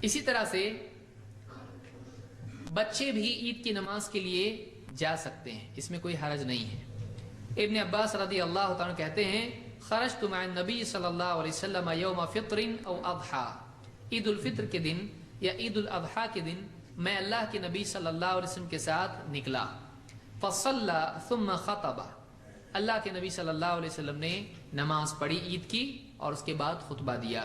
اسی طرح سے بچے بھی عید کی نماز کے لیے جا سکتے ہیں، اس میں کوئی حرج نہیں ہے۔ ابن عباس رضی اللہ تعالیٰ کہتے ہیں خرجت مع النبی صلی اللہ علیہ وسلم یوم فطر او اضحیٰ، عید الفطر کے دن یا عید الاضحیٰ کے دن میں اللہ کے نبی صلی اللہ علیہ وسلم کے ساتھ نکلا، فصلی ثم خطب، اللہ کے نبی صلی اللہ علیہ وسلم نے نماز پڑھی عید کی اور اس کے بعد خطبہ دیا،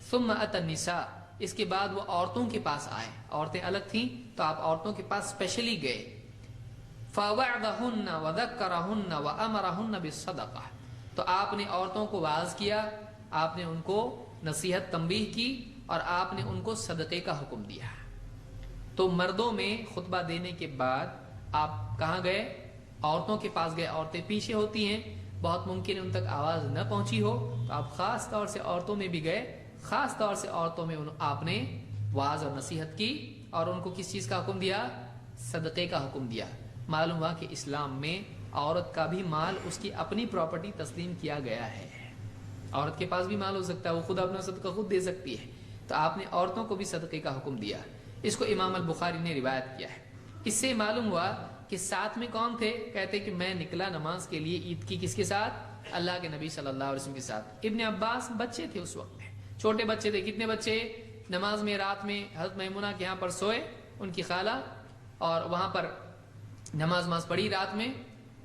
ثم اتى النساء، اس کے بعد وہ عورتوں کے پاس آئے، عورتیں الگ تھیں تو آپ عورتوں کے پاس اسپیشلی گئے، فوعظہن وذکرہن وامرہن بالصدقہ، تو آپ نے عورتوں کو واعظ کیا، آپ نے ان کو نصیحت تنبیہ کی اور آپ نے ان کو صدقے کا حکم دیا۔ تو مردوں میں خطبہ دینے کے بعد آپ کہاں گئے؟ عورتوں کے پاس گئے، عورتیں پیچھے ہوتی ہیں، بہت ممکن ہے ان تک آواز نہ پہنچی ہو، تو آپ خاص طور سے عورتوں میں بھی گئے، خاص طور سے عورتوں میں آپ نے واعظ اور نصیحت کی اور ان کو کس چیز کا حکم دیا؟ صدقے کا حکم دیا۔ معلوم ہوا کہ اسلام میں عورت کا بھی مال اس کی اپنی پراپرٹی تسلیم کیا گیا ہے، عورت کے پاس بھی مال ہو سکتا ہے، وہ خود اپنا صدقہ خود دے سکتی ہے، تو آپ نے عورتوں کو بھی صدقے کا حکم دیا۔ اس کو امام البخاری نے روایت کیا ہے۔ اس سے معلوم ہوا کہ ساتھ میں کون تھے؟ کہتے کہ میں نکلا نماز کے لیے عید کی، کس کے ساتھ؟ اللہ کے نبی صلی اللہ علیہ وسلم کے ساتھ۔ ابن عباس بچے تھے اس وقت میں، چھوٹے بچے تھے۔ کتنے بچے؟ نماز میں رات میں حضرت میمونہ کے یہاں پر سوئے ان کی خالہ، اور وہاں پر نماز پڑھی رات میں،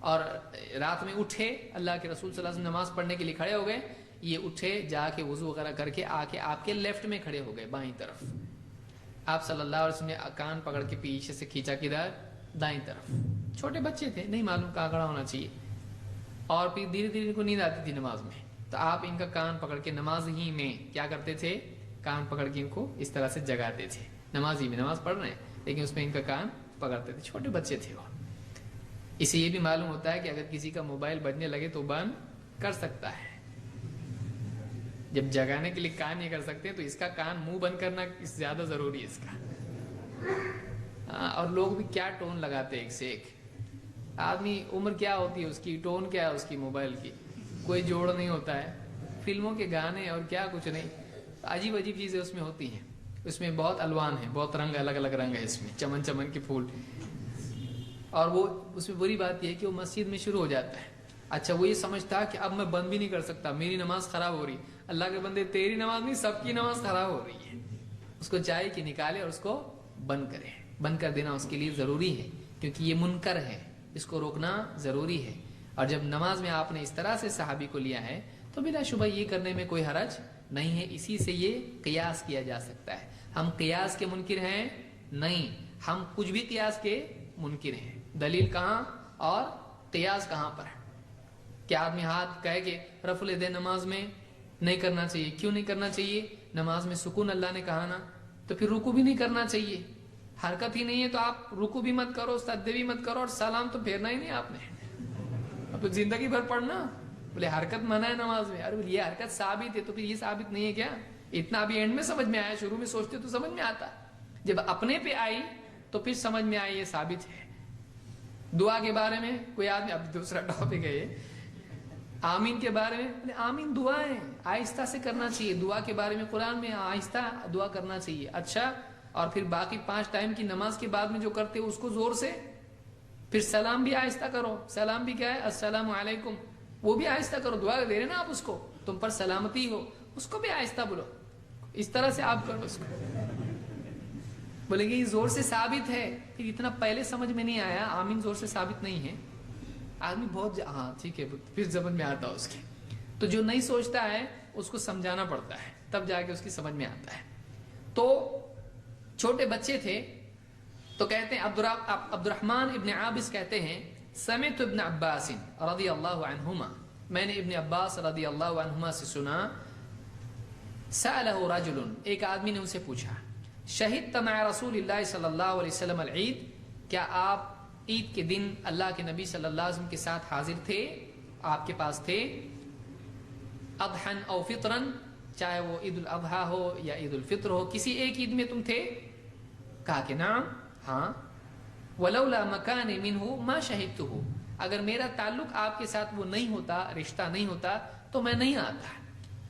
اور رات میں اٹھے، اللہ کے رسول صلی اللہ علیہ وسلم نماز پڑھنے کے لیے کھڑے ہو گئے، یہ اٹھے جا کے وضو وغیرہ کر کے آ کے آپ کے لیفٹ میں کھڑے ہو گئے، بائیں طرف۔ آپ صلی اللہ علیہ وسلم نے کان پکڑ کے پیچھے سے کھینچا کدھر؟ دائیں طرف۔ چھوٹے بچے تھے، نہیں معلوم کہاں کھڑا ہونا چاہیے، اور پھر دھیرے دھیرے ان کو نیند آتی تھی نماز میں، تو آپ ان کا کان پکڑ کے نماز ہی میں کیا کرتے تھے؟ کان پکڑ کے ان کو اس طرح سے جگاتے تھے، نماز ہی میں، نماز پڑھ رہے ہیں لیکن اس میں ان کا کان پکڑتے تھے، چھوٹے بچے تھے وہ۔ اسے یہ بھی معلوم ہوتا ہے کہ اگر کسی کا موبائل بجنے لگے تو بند کر سکتا ہے، جب جگانے کے لیے کان نہیں کر سکتے تو اس کا کان منہ بند کرنا زیادہ ضروری ہے اس کا۔ اور لوگ بھی کیا ٹون لگاتے ایک سے ایک، آدمی عمر کیا ہوتی ہے اس کی، ٹون کیا ہے اس کی موبائل کی، کوئی جوڑ نہیں ہوتا ہے، فلموں کے گانے اور کیا کچھ نہیں، عجیب عجیب چیزیں اس میں ہوتی ہیں، اس میں بہت الوان ہیں، بہت رنگ، الگ الگ رنگ ہے اس میں، چمن چمن کے پھول، اور وہ اس میں بری بات یہ ہے کہ وہ مسجد میں شروع ہو جاتا ہے۔ اچھا وہ یہ سمجھتا کہ اب میں بند بھی نہیں کر سکتا، میری نماز خراب ہو رہی، اللہ کے بندے تیری نماز نہیں سب کی نماز خراب ہو رہی ہے، اس کو چاہیے کہ نکالے اور اس کو بند کرے، بند کر دینا اس کے لیے ضروری ہے، کیونکہ یہ منکر ہے، اس کو روکنا ضروری ہے۔ اور جب نماز میں آپ نے اس طرح سے صحابی کو لیا ہے تو بلا شبہ یہ کرنے میں کوئی حرج نہیں ہے، اسی سے یہ قیاس کیا جا سکتا ہے۔ ہم قیاس کے منکر ہیں نہیں، ہم کچھ بھی قیاس کے منکر ہیں۔ دلیل کہاں اور قیاس کہاں پر ہے؟ کہ آدمی ہاتھ کہے کہ رفع الیدین نماز میں نہیں کرنا چاہیے، کیوں نہیں کرنا چاہیے؟ نماز میں سکون اللہ نے کہا نا، تو پھر رکوع بھی نہیں کرنا چاہیے، حرکت ہی نہیں ہے تو آپ رکوع بھی مت کرو، سجدے بھی مت کرو، اور سلام تو پھیرنا ہی نہیں آپ نے، اب زندگی بھر پڑھنا، بولے حرکت منع ہے نماز میں، ارے یہ حرکت ثابت ہے تو پھر یہ ثابت نہیں ہے کیا؟ اتنا ابھی اینڈ میں سمجھ میں آیا، شروع میں سوچتے تو سمجھ میں آتا، جب اپنے پہ آئی تو پھر سمجھ میں آئی یہ ثابت ہے۔ دعا کے بارے میں کوئی آدمی، اب دوسرا ٹاپک ہے یہ، آمین کے بارے میں، آمین دعا ہے، آہستہ سے کرنا چاہیے، دعا کے بارے میں قرآن میں آہستہ دعا کرنا چاہیے، اچھا، اور پھر باقی 5 ٹائم کی نماز کے بعد میں جو کرتے ہو اس کو زور سے، پھر سلام بھی آہستہ کرو، سلام بھی کیا ہے؟ السلام علیکم، وہ بھی آہستہ کرو، دعا دے رہے نا آپ اس کو، تم پر سلامتی ہو، اس کو بھی آہستہ بولو، اس طرح سے آپ کرو اس کو، بولے گے یہ زور سے ثابت ہے، پھر اتنا پہلے سمجھ میں نہیں آیا، آمین زور سے ثابت نہیں ہے، آدمی بہت ہاں ٹھیک ہے پھر سمجھ میں آتا اس کے، تو جو نہیں سوچتا ہے اس کو سمجھانا پڑتا ہے تب جا کے اس کی سمجھ میں آتا ہے۔ تو چھوٹے بچے تھے تو کہتے ہیں عبد الرحمن ابن عابس کہتے ہیں سمعت ابن عباس رضی اللہ عنہما، میں نے ابن عباس رضی اللہ عنہما سے سنا، سألہ رجل، ایک آدمی نے ان سے پوچھا، شہدت مع رسول اللہ صلی اللہ علیہ وسلم العید، کیا آپ عید کے دن اللہ کے نبی صلی اللہ علیہ وسلم کے ساتھ حاضر تھے، آپ کے پاس تھے، اضحا او فطرا، چاہے وہ عید الاضحیٰ ہو یا عید الفطر ہو، کسی ایک عید میں تم تھے؟ کہا کہ نعم، ہاں، ولولا مکان منہ ما شہدتہ، اگر میرا تعلق آپ کے ساتھ وہ نہیں ہوتا، رشتہ نہیں ہوتا تو میں نہیں آتا،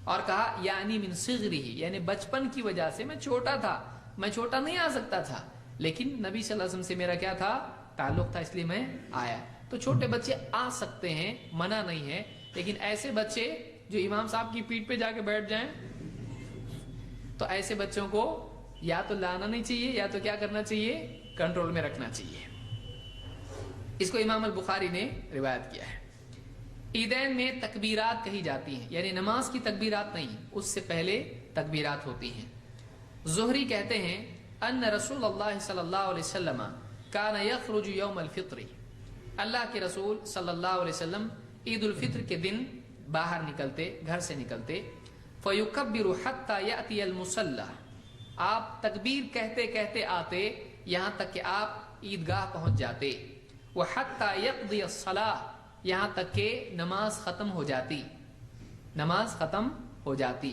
اور کہا یعنی من صغرہ، یعنی بچپن کی وجہ سے میں چھوٹا تھا، میں چھوٹا نہیں آ سکتا تھا، لیکن نبی صلی اللہ علیہ وسلم سے میرا کیا تھا؟ تعلق تھا، اس لیے میں آیا۔ تو چھوٹے بچے آ سکتے ہیں، منع نہیں ہے، لیکن ایسے بچے جو امام صاحب کی پیٹھ پہ جا کے بیٹھ جائیں تو ایسے بچوں کو یا تو لانا نہیں چاہیے یا تو کیا کرنا چاہیے؟ کنٹرول میں رکھنا چاہیے۔ اس کو امام البخاری نے روایت کیا ہے۔ عیدین میں تکبیرات کہی جاتی ہیں، یعنی نماز کی تکبیرات نہیں، اس سے پہلے تکبیرات ہوتی ہیں۔ زہری کہتے ہیں ان رسول اللہ صلی اللہ علیہ وسلم کان یخرج یوم الفطر، اللہ کے رسول صلی اللہ علیہ وسلم عید الفطر کے دن باہر نکلتے، گھر سے نکلتے، فیکبر حتی یأتی المصلی، آپ تکبیر کہتے کہتے آتے یہاں تک کہ آپ عیدگاہ پہنچ جاتے، وحتی یقضی الصلاۃ، یہاں تک کہ نماز ختم ہو جاتی، نماز ختم ہو جاتی،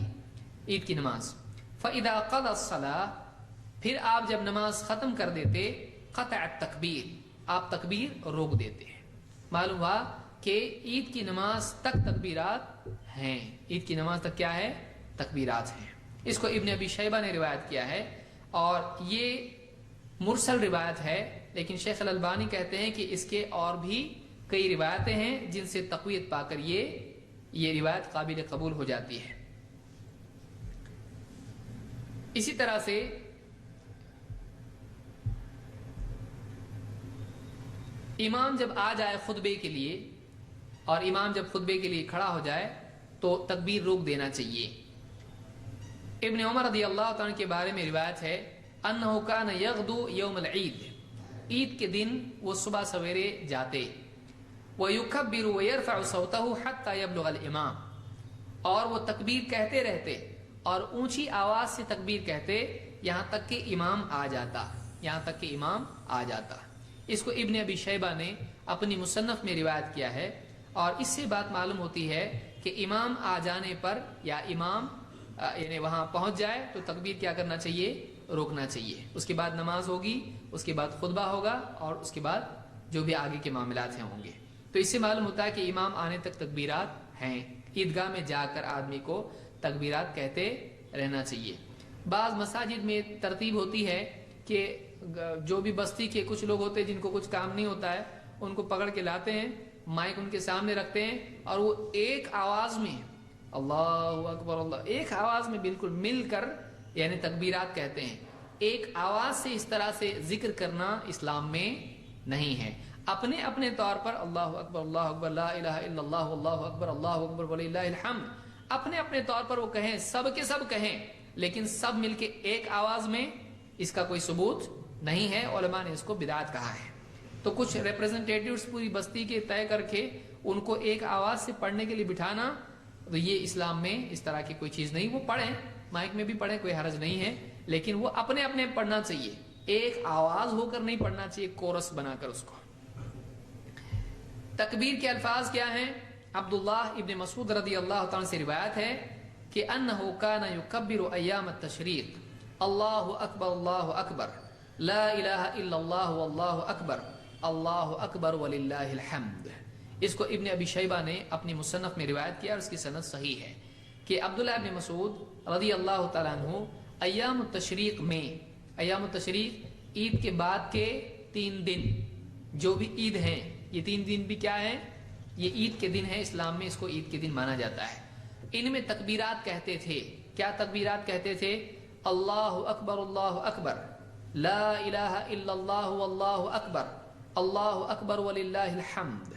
عید کی نماز۔ فاذا قضى الصلاۃ، پھر آپ جب نماز ختم کر دیتے، قطع التکبیر، آپ تکبیر روک دیتے۔ معلوم ہوا کہ عید کی نماز تک تکبیرات ہیں، عید کی نماز تک کیا ہے؟ تکبیرات ہیں۔ اس کو ابن ابی شیبہ نے روایت کیا ہے اور یہ مرسل روایت ہے، لیکن شیخ الالبانی کہتے ہیں کہ اس کے اور بھی کئی روایتیں ہیں جن سے تقویت پا کر یہ روایت قابل قبول ہو جاتی ہے۔ اسی طرح سے امام جب آ جائے خطبے کے لیے، اور امام جب خطبے کے لیے کھڑا ہو جائے تو تکبیر روک دینا چاہیے۔ ابن عمر رضی اللہ تعالیٰ کے بارے میں روایت ہے انہ کان یغدو یوم العید، عید کے دن وہ صبح سویرے جاتے، ویکبر ویرفع صوتہ حتی یبلغ الامام، اور وہ تکبیر کہتے رہتے اور اونچی آواز سے تکبیر کہتے یہاں تک کہ امام آ جاتا، یہاں تک کہ امام آ جاتا۔ اس کو ابن ابی شیبہ نے اپنی مصنف میں روایت کیا ہے، اور اس سے بات معلوم ہوتی ہے کہ امام آ جانے پر یا امام یعنی وہاں پہنچ جائے تو تکبیر کیا کرنا چاہیے؟ روکنا چاہیے۔ اس کے بعد نماز ہوگی، اس کے بعد خطبہ ہوگا، اور اس کے بعد جو بھی آگے کے معاملات ہیں ہوں گے۔ تو اس سے معلوم ہوتا ہے کہ امام آنے تک تکبیرات ہیں، عیدگاہ میں جا کر آدمی کو تکبیرات کہتے رہنا چاہیے۔ بعض مساجد میں ترتیب ہوتی ہے کہ جو بھی بستی کے کچھ لوگ ہوتے ہیں جن کو کچھ کام نہیں ہوتا ہے، ان کو پکڑ کے لاتے ہیں، مائک ان کے سامنے رکھتے ہیں، اور وہ ایک آواز میں اللہ اکبر اللہ، ایک آواز میں بالکل مل کر یعنی تکبیرات کہتے ہیں۔ ایک آواز سے اس طرح سے ذکر کرنا اسلام میں نہیں ہے۔ اپنے اپنے طور پر اللہ اکبر لا الہ الا اللہ اللہ اکبر وللہ الحمد، اپنے اپنے طور پر وہ کہیں، سب کے سب کہیں، لیکن سب مل کے ایک آواز میں، اس کا کوئی ثبوت نہیں ہے، علماء نے اس کو بدعت کہا ہے۔ تو کچھ ریپرزنٹیٹیوز پوری بستی کے طے کر کے ان کو ایک آواز سے پڑھنے کے لیے بٹھانا، تو یہ اسلام میں اس طرح کی کوئی چیز نہیں۔ وہ پڑھیں، مائک میں بھی پڑھیں، کوئی حرج نہیں ہے، لیکن وہ اپنے اپنے پڑھنا چاہیے، ایک آواز ہو کر نہیں پڑھنا چاہیے، کورس بنا کر اس کو۔ تکبیر کے الفاظ کیا ہیں؟ عبداللہ ابن مسعود رضی اللہ تعالیٰ سے روایت ہے کہ انہو کان یکبر ایام التشریق، اللہ اکبر لا الہ الا اللہ واللہ اکبر وللہ الحمد۔ اس کو ابن ابی شیبہ نے اپنی مصنف میں روایت کیا اور اس کی سند صحیح ہے کہ عبداللہ ابن مسعود رضی اللہ تعالیٰ عنہ ایام التشریق میں، ایام التشریق عید کے بعد کے 3 دن جو بھی عید ہیں، یہ 3 دن بھی کیا ہیں؟ یہ عید کے دن ہے، اسلام میں اس کو عید کے دن مانا جاتا ہے۔ ان میں تکبیرات کہتے تھے، کیا تکبیرات کہتے تھے؟ اللہ اکبر لا الہ الا اللہ واللہ اکبر وللہ الحمد۔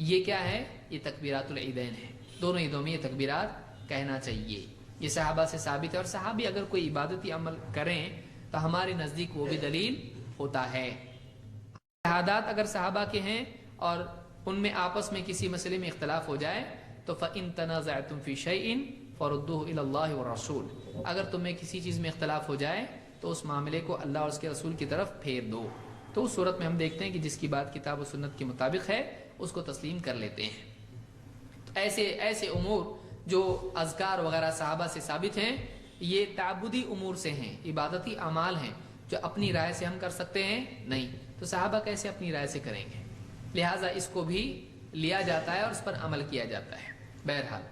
یہ کیا ہے؟ یہ تکبیرات العیدین ہے، دونوں عیدوں میں یہ تکبیرات کہنا چاہیے۔ یہ صحابہ سے ثابت ہے، اور صحابی اگر کوئی عبادتی عمل کریں تو ہمارے نزدیک وہ بھی دلیل ہوتا ہے۔ شہادات اگر صحابہ کے ہیں اور ان میں آپس میں کسی مسئلے میں اختلاف ہو جائے تو فَإِن تَنَازَعْتُمْ فِي شَيْءٍ فَرُدُّوهُ إِلَى اللَّهِ وَالرَّسُولِ، اگر تم میں کسی چیز میں اختلاف ہو جائے تو اس معاملے کو اللہ اور اس کے رسول کی طرف پھیر دو۔ تو اس صورت میں ہم دیکھتے ہیں کہ جس کی بات کتاب و سنت کے مطابق ہے اس کو تسلیم کر لیتے ہیں۔ ایسے امور جو اذکار وغیرہ صحابہ سے ثابت ہیں، یہ تعبدی امور سے ہیں، عبادتی اعمال ہیں، جو اپنی رائے سے ہم کر سکتے ہیں نہیں، تو صحابہ کیسے اپنی رائے سے کریں گے؟ لہٰذا اس کو بھی لیا جاتا ہے اور اس پر عمل کیا جاتا ہے۔ بہرحال